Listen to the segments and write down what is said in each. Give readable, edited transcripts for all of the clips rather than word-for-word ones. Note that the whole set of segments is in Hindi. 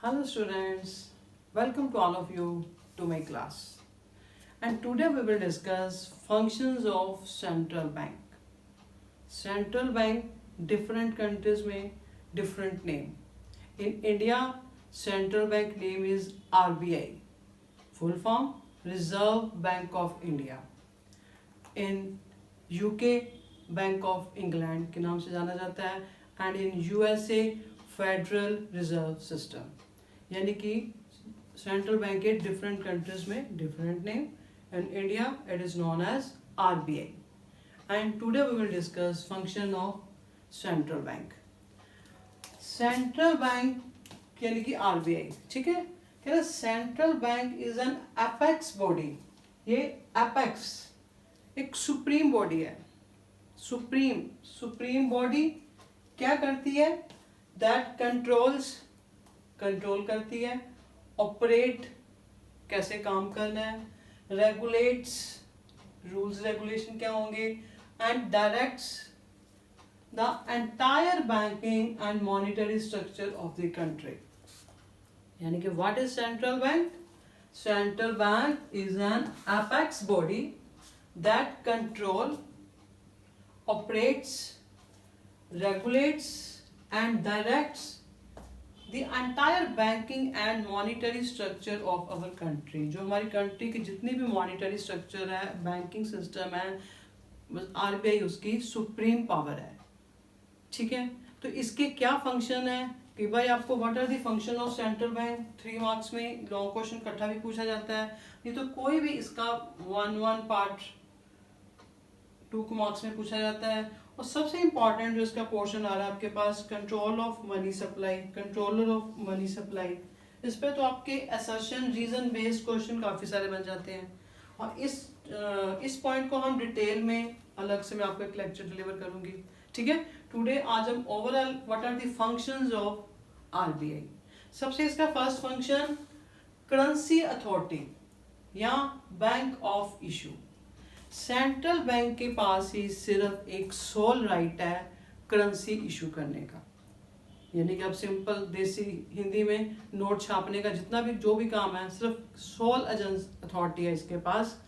Hello students, welcome to all of you to my class. And today we will discuss functions of central bank. Central bank different countries में different name. In India, central bank name is RBI. Full form Reserve Bank of India. In UK, Bank of England के नाम से जाना जाता है. And in USA, Federal Reserve System. यानी कि सेंट्रल बैंक के डिफरेंट कंट्रीज में different name. In India it is known as RBI. And today we will discuss function of central bank. Central bank यानी कि RBI, ठीक है. कह रहे central bank is an apex body. ये एपेक्स एक सुप्रीम बॉडी है. सुप्रीम बॉडी क्या करती है? दैट कंट्रोल करती है. ऑपरेट कैसे काम करना है. रेगुलेट्स रूल्स रेगुलेशन क्या होंगे. And directs the entire banking and monetary structure of the country. यानी कि what is central bank? Central bank is an apex body that control, operates, regulates and directs the entire banking and monetary structure of our country. जो हमारी कंट्री की जितनी भी मॉनिटरी स्ट्रक्चर है, बैंकिंग सिस्टम है, RBI उसकी सुप्रीम पावर है. ठीक है. तो इसके क्या फंक्शन है कि भाई आपको what are the function of central bank 3 marks में लॉन्ग क्वेश्चन इकट्ठा भी पूछा जाता है. नहीं तो कोई भी इसका वन पार्ट 2 मार्क्स में पूछा जाता है. और सबसे इंपॉर्टेंट जो इसका पोर्शन आ रहा है आपके पास, control of money supply, controller of money supply. इस पे तो आपके असर्शन रीजन बेस्ड क्वेश्चन काफी सारे बन जाते हैं. और इस पॉइंट को हम डिटेल में अलग से मैं आपको एक लेक्चर डिलीवर करूंगी. ठीक है. टुडे आज हम overall what are the functions of RBI. सबसे इसका फर्स्ट फंक्शन करेंसी अथॉरिटी या bank of issue. Central bank के पास ही सिर्फ एक सोल राइट है करेंसी इशू करने का. यानी कि अब सिंपल देसी हिंदी में नोट छापने का जितना भी जो भी काम है, सिर्फ सोल अथॉरिटी है इसके पास,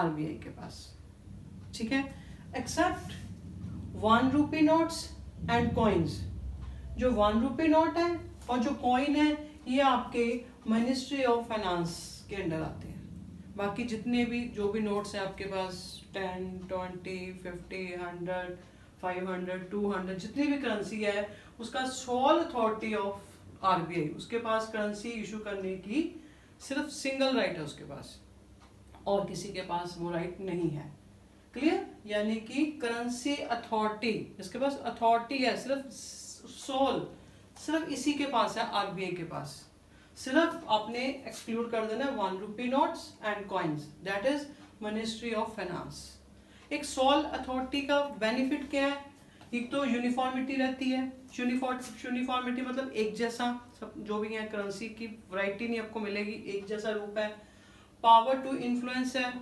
RBI के पास. ठीक है. Except 1 rupee notes and coins. जो 1 रुपी नोट है और जो कॉइन है ये आपके मिनिस्ट्री ऑफ फाइनेंस के अंडर आते हैं. बाकी जितने भी जो भी नोट्स हैं आपके पास 10, 20, 50, 100, 500, 200 जितनी भी करेंसी है उसका सोल अथॉरिटी ऑफ RBI. उसके पास करेंसी इशू करने की सिर्फ सिंगल राइट है उसके पास, और किसी के पास वो राइट नहीं है. क्लियर. यानी कि करेंसी अथॉरिटी इसके पास अथॉरिटी है, सिर्फ सोल सिर्फ इसी के पास है, RBI के पास. सिर्फ आपने एक्सक्लूड कर देना 1 rupee notes and coins, that is ministry of finance. एक सोल अथॉरिटी का बेनिफिट क्या है? एक तो यूनिफॉर्मिटी रहती है. यूनिफॉर्मिटी मतलब एक जैसा सब जो भी है, करेंसी की वैरायटी नहीं आपको मिलेगी, एक जैसा रूप है. पावर टू इन्फ्लुएंस है.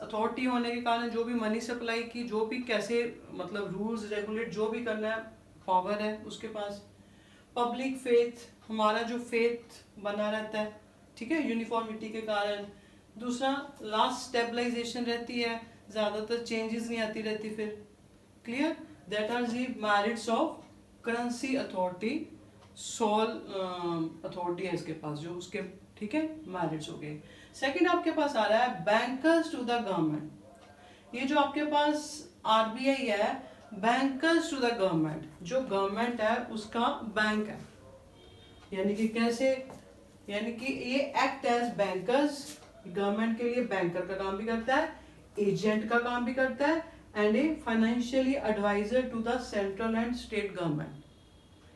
अथॉरिटी होने के कारण जो भी मनी सप्लाई की जो भी कैसे मतलब रूल्स रेगुलेट जो भी करना है, पावर है उसके पास. पब्लिक फेथ, हमारा जो फेथ बना रहता है, ठीक है, यूनिफॉर्मिटी के कारण. दूसरा लास्ट स्टेबलाइजेशन रहती है, ज्यादातर चेंजेस नहीं आती रहती फिर. Clear. That are the merits of currency authority. Sole authority है इसके पास जो उसके, ठीक है, मेरिट्स हो गए. सेकंड आपके पास आ रहा है बैंकर्स टू द गवर्नमेंट. ये जो आपके पास RBI है, बैंकर्स टू द गवर्नमेंट, जो गवर्नमेंट है उसका बैंक है. यानी कि कैसे? यानी कि ये एक्ट एज बैंकर्स, गवर्नमेंट के लिए बैंकर का काम भी करता है, एजेंट का काम भी करता है, and a financially adviser to the central and state government.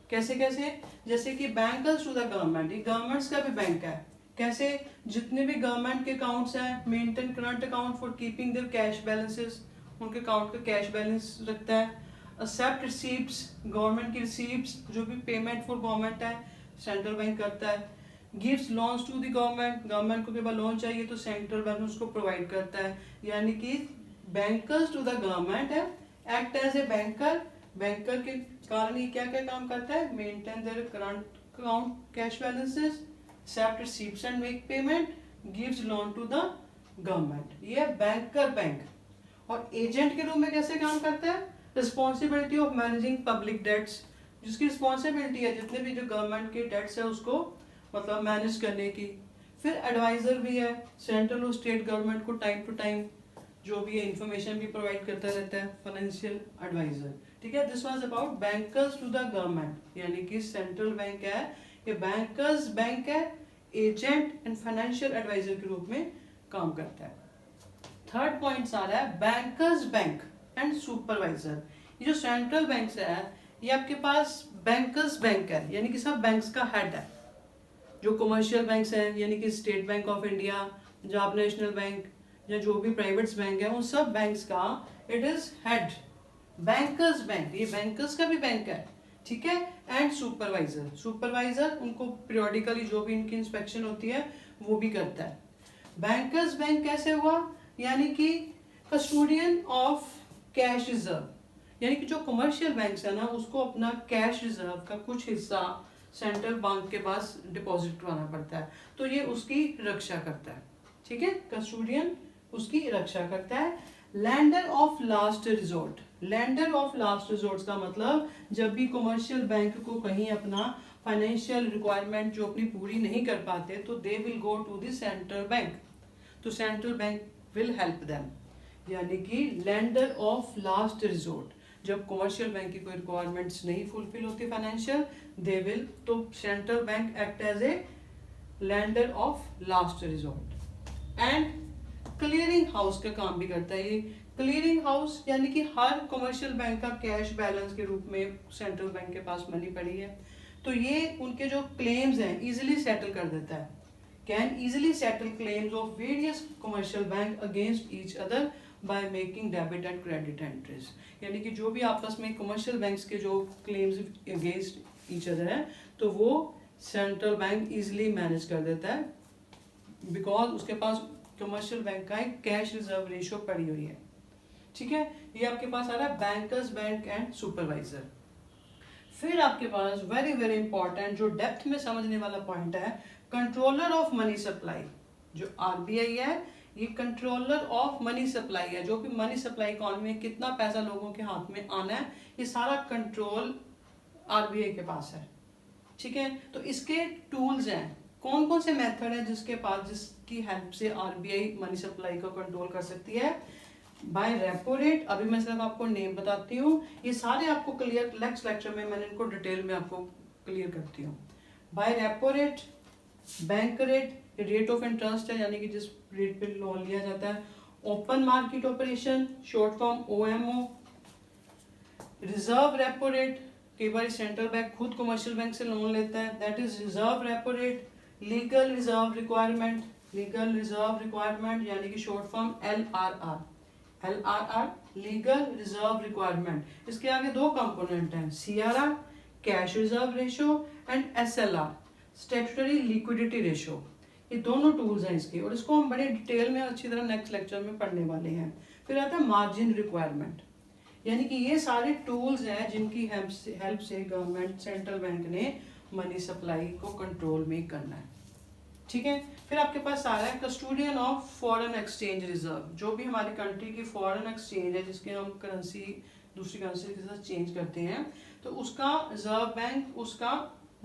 कैसे कैसे? जैसे कि बैंकर्स टू द गवर्नमेंट, ये गवर्नमेंट्स का भी बैंक है. कैसे? जितने भी गवर्नमेंट के अकाउंट्स हैं, maintain current account for keeping their cash balances, उनके अकाउंट का कैश बैलेंस रखता है. एक्सेप्ट रिसीप्ट्स, गवर्नमेंट की रिसीप्ट्स जो भी पेमेंट फॉर गवर्नमेंट है सेंट्रल बैंक करता है. Gives loans to the government, government को के पास लोन चाहिए तो सेंट्रल बैंक उसको प्रोवाइड करता है. यानी कि बैंकर्स टू द गवर्नमेंट है, act as a banker. Banker के कारण ये क्या क्या काम करता है? Maintain their current account cash balances, accept receipts and make payment, gives loan to the government. ये है बैंकर बैंक. और एजेंट के रूप में कैसे काम करता है? Responsibility of managing public debts, जिसकी रिस्पॉन्सिबिलिटी है जितने भी जो गवर्नमेंट के डेट्स है उसको मतलब मैनेज करने की. फिर एडवाइजर भी है, सेंट्रल और स्टेट गवर्नमेंट को टाइम टू टाइम जो भी है इंफॉर्मेशन भी प्रोवाइड करता रहता है, फाइनेंशियल एडवाइजर. ठीक है, this was about bankers to the government, यानी कि सेंट्रल बैंक है, ये बैंकर्स बैंक है, एजेंट एंड फाइनेंशियल एडवाइजर के रूप में काम करता है. थर्ड पॉइंट आ रहा है बैंकर्स बैंक एंड सुपरवाइजर. ये जो सेंट्रल बैंक है ये आपके पास बैंकर्स बैंक है, यानी कि सब बैंक्स का हेड है. जो कमर्शियल बैंक्स हैं यानी कि state bank of India, Punjab national bank या जो भी प्राइवेट्स बैंक है, उन सब बैंक्स का it is head bankers bank. ये बैंकर्स का भी बैंक है. ठीक है, एंड सुपरवाइजर, सुपरवाइजर उनको पीरियोडिकली जो भी इनकी इंस्पेक्शन होती है वो भी करता है. बैंकर्स बैंक कैसे हुआ? यानी कि कस्टोडियन ऑफ कैश रिजर्व, यानी कि जो कमर्शियल बैंक्स है ना उसको अपना कैश रिजर्व का कुछ हिस्सा सेंट्रल बैंक के पास डिपॉजिट करवाना पड़ता है, तो ये उसकी रक्षा करता है. ठीक है, कस्टोडियन उसकी रक्षा करता है. Lander of last resort, lander of last resort का मतलब जब भी कमर्शियल बैंक को कहीं अपना फाइनेंशियल रिक्वायरमेंट जो अपनी पूरी नहीं कर पाते तो they will go to the central bank, तो central bank will help them. यानी कि लैंडर ऑफ लास्ट रिजोर्ट, जब कमर्शियल बैंक की कोई रिक्वायरमेंट्स नहीं फुलफिल होती फाइनेंशियल, दे विल, तो central bank act as a lender of last resort. And clearing house का काम भी करता है. ये क्लियरिंग हाउस यानी कि हर कमर्शियल बैंक का कैश बैलेंस के रूप में सेंट्रल बैंक के पास मनी पड़ी है, तो ये उनके जो क्लेम्स हैं इजीली सेटल कर देता है. Can easily settle claims of various commercial bank against each other by making debit and credit entries. यानी कि जो भी आपस में कमर्शियल बैंक्स के जो क्लेम्स अगेंस्ट ईच अदर है तो वो सेंट्रल बैंक इजीली मैनेज कर देता है, बिकॉज उसके पास कमर्शियल बैंक का एक कैश रिजर्व रेशियो पड़ी हुई है. ठीक है, ये आपके पास आ रहा है बैंकर्स बैंक एंड सुपरवाइजर. फिर आपके पास वेरी वेरी इंपॉर्टेंट जो डेप्थ में समझने वाला पॉइंट है, कंट्रोलर ऑफ मनी सप्लाई. जो आरबीआई है ये कंट्रोलर ऑफ मनी सप्लाई है. जो भी मनी सप्लाई इकोनॉमी में कितना पैसा लोगों के हाथ में आना है ये सारा कंट्रोल आरबीआई के पास है. ठीक है, तो इसके टूल्स हैं, कौन कौन से मेथड है जिसके पास जिसकी हेल्प से आरबीआई मनी सप्लाई को कंट्रोल कर सकती है. बाय रेपो रेट, अभी मैं सिर्फ आपको नेम बताती हूँ, ये सारे आपको क्लियर नेक्स्ट लेक्चर में मैंने इनको डिटेल में आपको क्लियर करती हूँ. By repo rate, bank rate, rate of interest है यानी कि जिस रेट पे लोन लिया जाता है. Open market operation short form OMO. Reserve repo rate, कई बार सेंट्रल बैंक खुद कमर्शियल बैंक से लोन लेता है, that is reserve repo rate. Legal reserve requirement, legal reserve requirement यानी कि short form LRR, LRR legal reserve requirement. इसके आगे दो कंपोनेंट हैं, CRR cash reserve ratio and SLR statutory liquidity ratio. ये दोनों टूल्स हैं इसके, और इसको हम बड़े डिटेल में अच्छी तरह नेक्स्ट लेक्चर में पढ़ने वाले हैं. फिर आता है मार्जिन रिक्वायरमेंट, यानी कि ये सारे टूल्स हैं जिनकी हेल्प से गवर्नमेंट सेंट्रल बैंक ने मनी सप्लाई को कंट्रोल में करना है. ठीक है, फिर आपके पास आ रहा है custodian of foreign exchange reserve. जो भी हमारी कंट्री की फॉरेन एक्सचेंज है जिसके हम करेंसी दूसरी करेंसी के साथ चेंज करते हैं, तो उसका रिजर्व बैंक उसका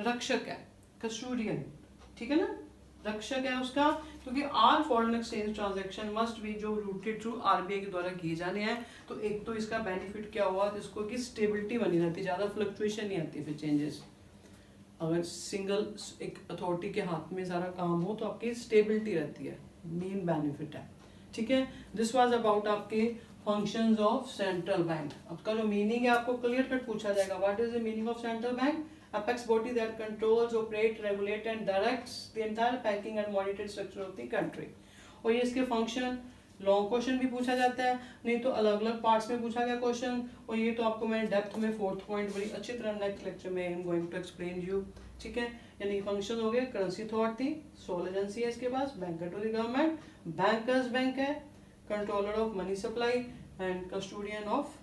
रक्षक है, कस्टोडियन. ठीक है ना, रक्षक है उसका, क्योंकि all foreign exchange transaction must be जो रूटेड थ्रू आरबीआई के द्वारा किए जाने हैं. तो एक तो इसका बेनिफिट क्या हुआ, जिसको कि स्टेबिलिटी बनी रहती है, ज़्यादा फ्लक्चुएशन नहीं आती फिर चेंजेस. अगर सिंगल एक अथॉरिटी के हाथ में सारा काम हो तो आपकी स्टेबिलिटी रहती है, मेन बेनिफिट है. ठीक है, दिस वाज अबाउट आपके फंक्शंस ऑफ सेंट्रल बैंक. आपका जो मीनिंग है आपको क्लियर कट पूछा जाएगा, what is the meaning of central bank? Apex body that controls, operate, regulate and directs the entire banking and monetary structure of the country. और ये इसके फंक्शन लॉन्ग क्वेश्चन भी पूछा जाता है, नहीं तो अलग अलग पार्ट्स में पूछा गया क्वेश्चन. और ये तो आपको मैंने डेप्थ में फोर्थ पॉइंट बड़ी अच्छी तरह नेक्स्ट लेक्चर में I am going to explain you. ठीक है, यानी फंक्शन हो गए, करेंसी अथॉरिटी, सोल एजेंसी है इसके पास, banker to the government, bankers bank है, controller of money supply and custodian of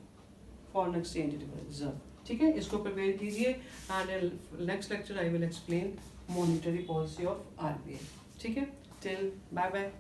foreign exchange reserve. ठीक है, इसको प्रिपेयर कीजिए and next lecture I will explain monetary policy of RBI. ठीक है, टिल बाय बाय.